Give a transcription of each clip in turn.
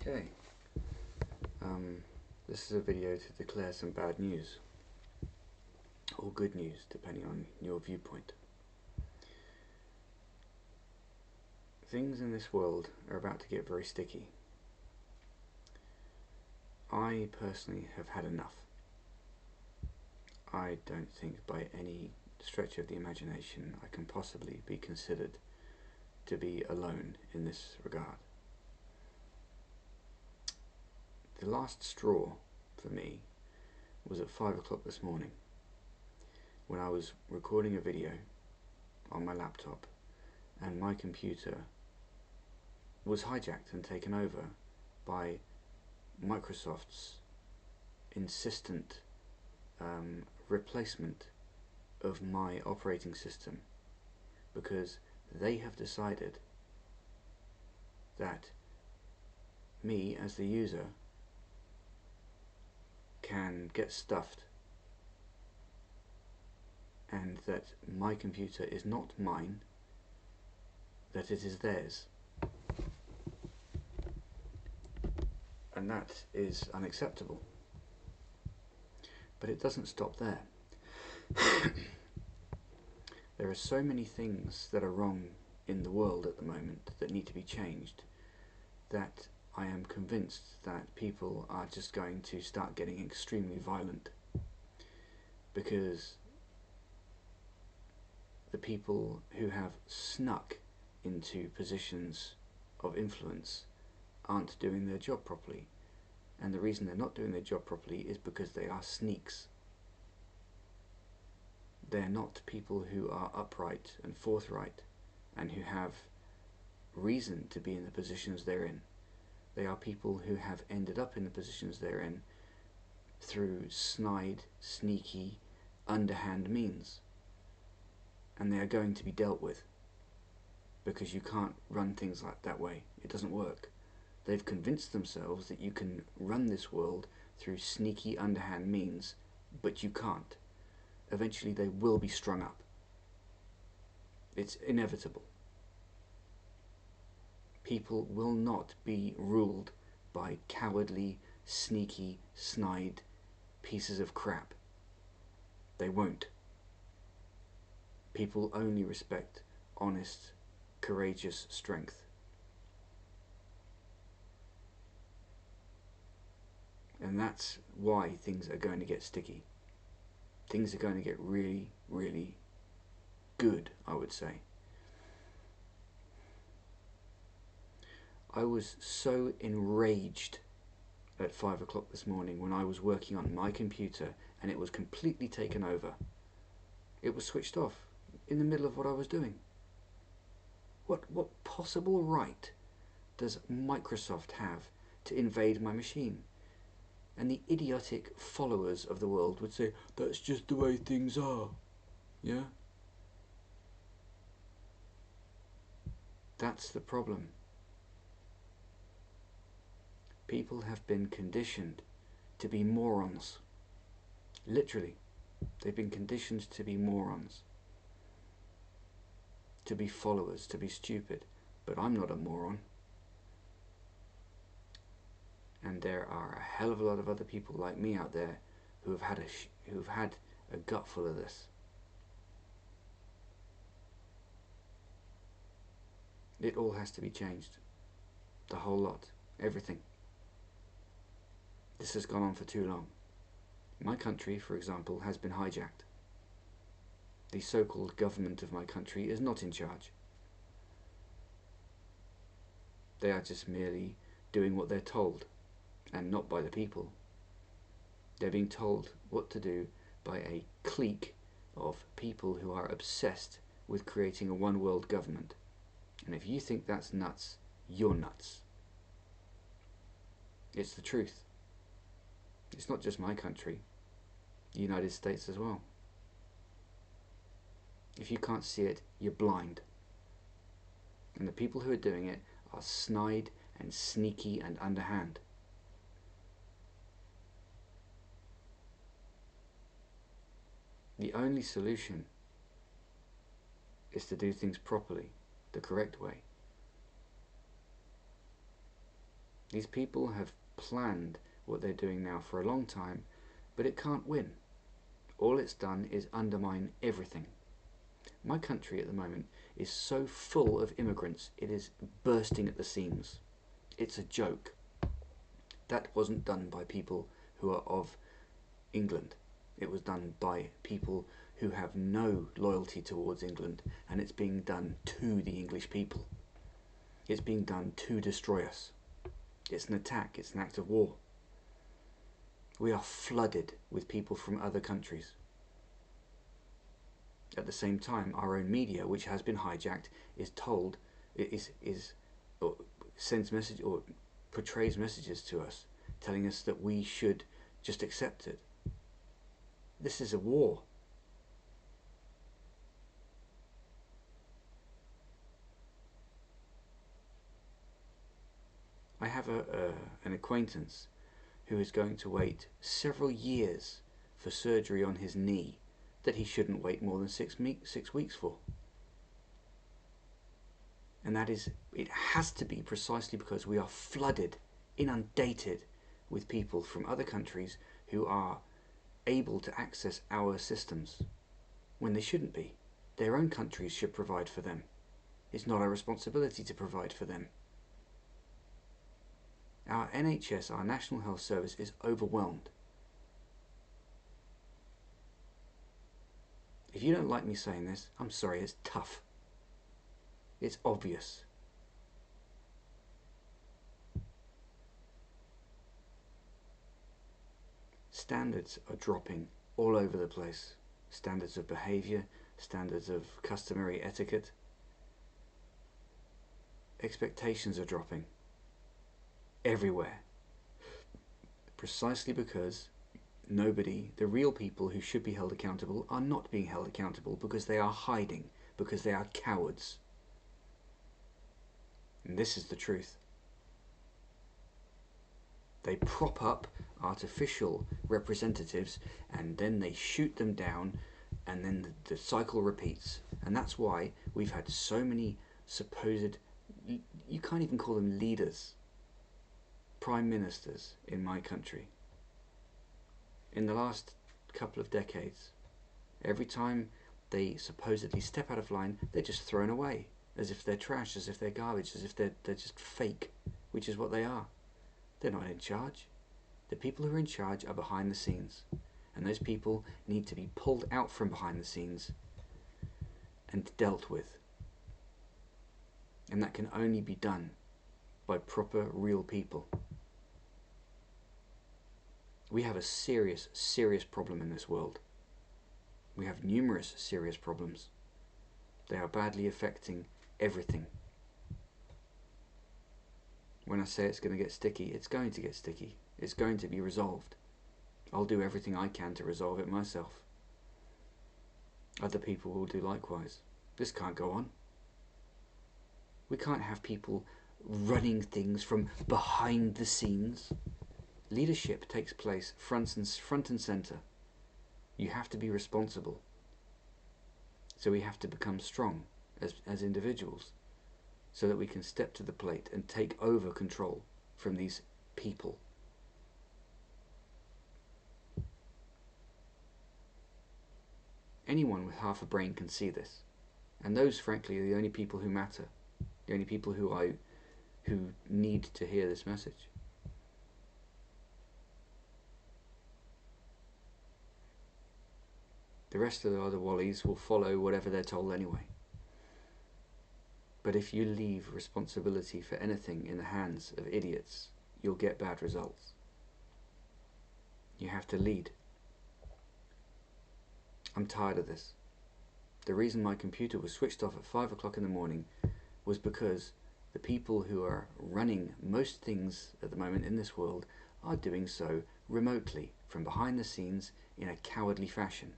Okay, this is a video to declare some bad news, or good news depending on your viewpoint. Things in this world are about to get very sticky. I personally have had enough. I don't think by any stretch of the imagination I can possibly be considered to be alone in this regard. The last straw for me was at 5 o'clock this morning when I was recording a video on my laptop and my computer was hijacked and taken over by Microsoft's insistent replacement of my operating system, because they have decided that me as the user can get stuffed and that my computer is not mine, that it is theirs. And that is unacceptable. But it doesn't stop there. There are so many things that are wrong in the world at the moment that need to be changed that I am convinced that people are just going to start getting extremely violent, because the people who have snuck into positions of influence aren't doing their job properly, and the reason they're not doing their job properly is because they are sneaks. They're not people who are upright and forthright and who have reason to be in the positions they're in. They are people who have ended up in the positions they're in through snide, sneaky, underhand means, and they are going to be dealt with, because you can't run things like that way. It doesn't work. They've convinced themselves that you can run this world through sneaky, underhand means, but you can't. Eventually they will be strung up. It's inevitable. People will not be ruled by cowardly, sneaky, snide pieces of crap. They won't. People only respect honest, courageous strength. And that's why things are going to get sticky. Things are going to get really, really good, I would say. I was so enraged at 5 o'clock this morning when I was working on my computer and it was completely taken over. It was switched off in the middle of what I was doing. What possible right does Microsoft have to invade my machine? And the idiotic followers of the world would say, that's just the way things are. Yeah? That's the problem. People have been conditioned to be morons. Literally. They've been conditioned to be morons. To be followers, to be stupid. But I'm not a moron. And there are a hell of a lot of other people like me out there who have had a gut full of this. It all has to be changed. The whole lot. Everything. This has gone on for too long. My country, for example, has been hijacked. The so-called government of my country is not in charge. They are just merely doing what they're told, and not by the people. They're being told what to do by a clique of people who are obsessed with creating a one-world government. And if you think that's nuts, you're nuts. It's the truth. It's not just my country, the United States as well. If you can't see it, you're blind. And the people who are doing it are snide and sneaky and underhand. The only solution is to do things properly, the correct way. These people have planned what they're doing now for a long time, but it can't win. All it's done is undermine everything. My country at the moment is so full of immigrants, it is bursting at the seams. It's a joke. That wasn't done by people who are of England. It was done by people who have no loyalty towards England, and it's being done to the English people. It's being done to destroy us. It's an attack, it's an act of war. We are flooded with people from other countries. At the same time, our own media, which has been hijacked, sends message or portrays messages to us, telling us that we should just accept it. This is a war. I have an acquaintance who is going to wait several years for surgery on his knee that he shouldn't wait more than 6 weeks for. And it has to be precisely because we are flooded, inundated with people from other countries who are able to access our systems when they shouldn't be. Their own countries should provide for them. It's not our responsibility to provide for them. Our NHS, our National Health Service, is overwhelmed. If you don't like me saying this, I'm sorry, it's tough. It's obvious. Standards are dropping all over the place. Standards of behaviour, standards of customary etiquette. Expectations are dropping everywhere. Precisely because the real people who should be held accountable are not being held accountable because they are hiding, because they are cowards. And this is the truth. They prop up artificial representatives and then they shoot them down, and then the cycle repeats. And that's why we've had so many supposed, you can't even call them leaders, prime ministers in my country. In the last couple of decades, every time they supposedly step out of line, they're just thrown away, as if they're trash, as if they're garbage, as if they're just fake, which is what they are. They're not in charge. The people who are in charge are behind the scenes, and those people need to be pulled out from behind the scenes and dealt with. And that can only be done by proper, real people. We have a serious, serious problem in this world. We have numerous serious problems. They are badly affecting everything. When I say it's going to get sticky, it's going to get sticky. It's going to be resolved. I'll do everything I can to resolve it myself. Other people will do likewise. This can't go on. We can't have people running things from behind the scenes. Leadership takes place front and center. You have to be responsible. So we have to become strong as individuals, so that we can step to the plate and take over control from these people. Anyone with half a brain can see this, and those, frankly, are the only people who matter, the only people who need to hear this message. The rest of the other wallies will follow whatever they're told anyway. But if you leave responsibility for anything in the hands of idiots, you'll get bad results. You have to lead. I'm tired of this. The reason my computer was switched off at 5 o'clock in the morning was because the people who are running most things at the moment in this world are doing so remotely, from behind the scenes, in a cowardly fashion.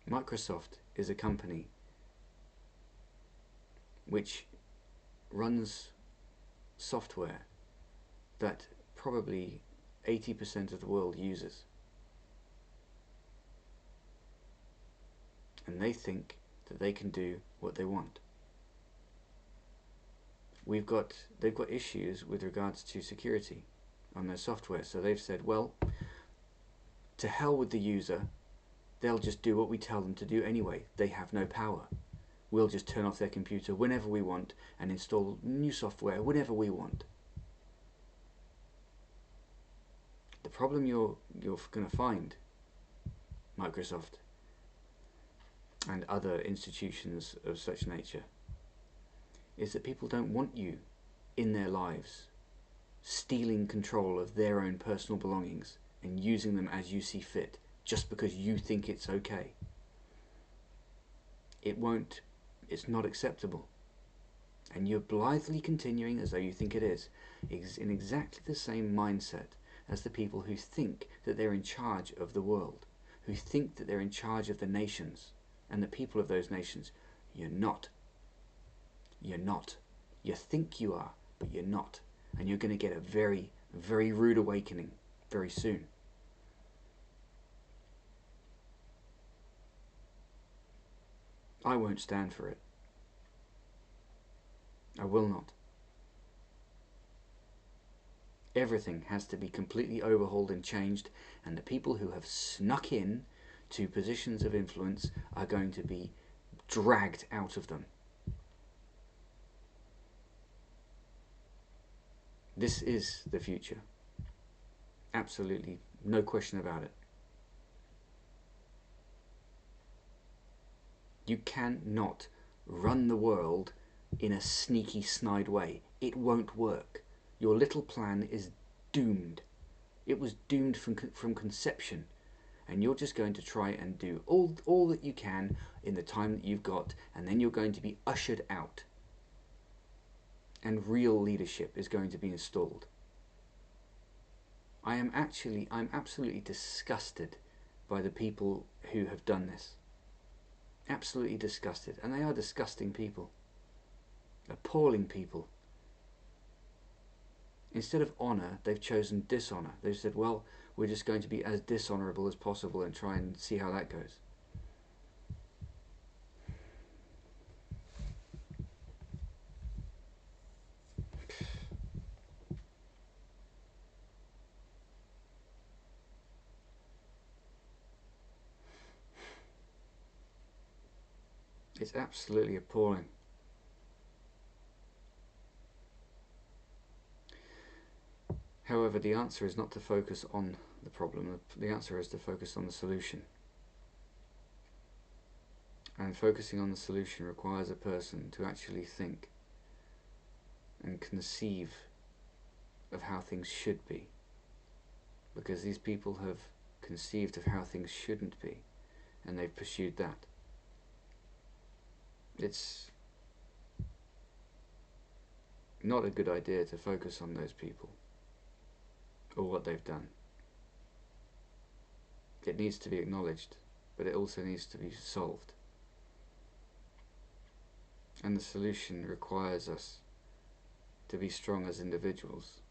Microsoft is a company which runs software that probably 80% of the world uses. And they think that they can do what they want. they've got issues with regards to security on their software. So they've said, well, to hell with the user, they'll just do what we tell them to do anyway. They have no power. We'll just turn off their computer whenever we want and install new software whenever we want. The problem you're going to find, Microsoft and other institutions of such nature, is that people don't want you in their lives, stealing control of their own personal belongings and using them as you see fit, just because you think it's okay. It's not acceptable. And you're blithely continuing as though you think it is, in exactly the same mindset as the people who think that they're in charge of the world, who think that they're in charge of the nations and the people of those nations. You're not. You're not. You think you are, but you're not. And you're going to get a very, very rude awakening very soon. I won't stand for it. I will not. Everything has to be completely overhauled and changed, and the people who have snuck in to positions of influence are going to be dragged out of them. This is the future. Absolutely, no question about it. You cannot run the world in a sneaky, snide way. It won't work. Your little plan is doomed. It was doomed from conception. And you're just going to try and do all that you can in the time that you've got, and then you're going to be ushered out. And real leadership is going to be installed. I'm absolutely disgusted by the people who have done this. Absolutely disgusted. And they are disgusting people. Appalling people. Instead of honour, they've chosen dishonour. They've said, well, we're just going to be as dishonourable as possible and try and see how that goes. It's absolutely appalling. However, the answer is not to focus on the problem. The answer is to focus on the solution. And focusing on the solution requires a person to actually think and conceive of how things should be. Because these people have conceived of how things shouldn't be, and they've pursued that. It's not a good idea to focus on those people or what they've done. It needs to be acknowledged, but it also needs to be solved. And the solution requires us to be strong as individuals,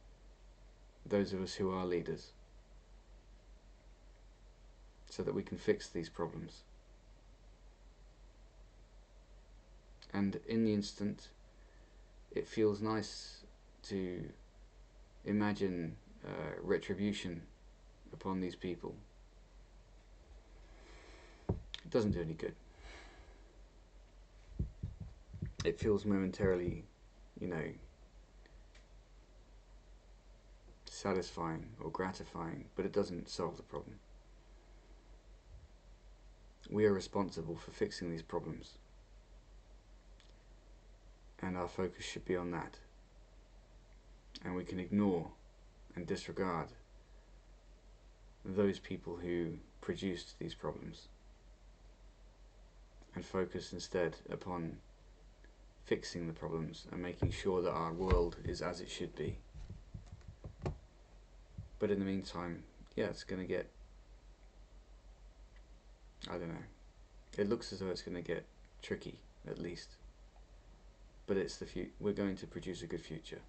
those of us who are leaders, so that we can fix these problems. And in the instant, it feels nice to imagine retribution upon these people. It doesn't do any good. It feels momentarily, satisfying or gratifying, but it doesn't solve the problem. We are responsible for fixing these problems, and our focus should be on that. And we can ignore and disregard those people who produced these problems and focus instead upon fixing the problems and making sure that our world is as it should be. But in the meantime, yeah, it's going to get, I don't know, it looks as though it's going to get tricky, at least. But it's we're going to produce a good future.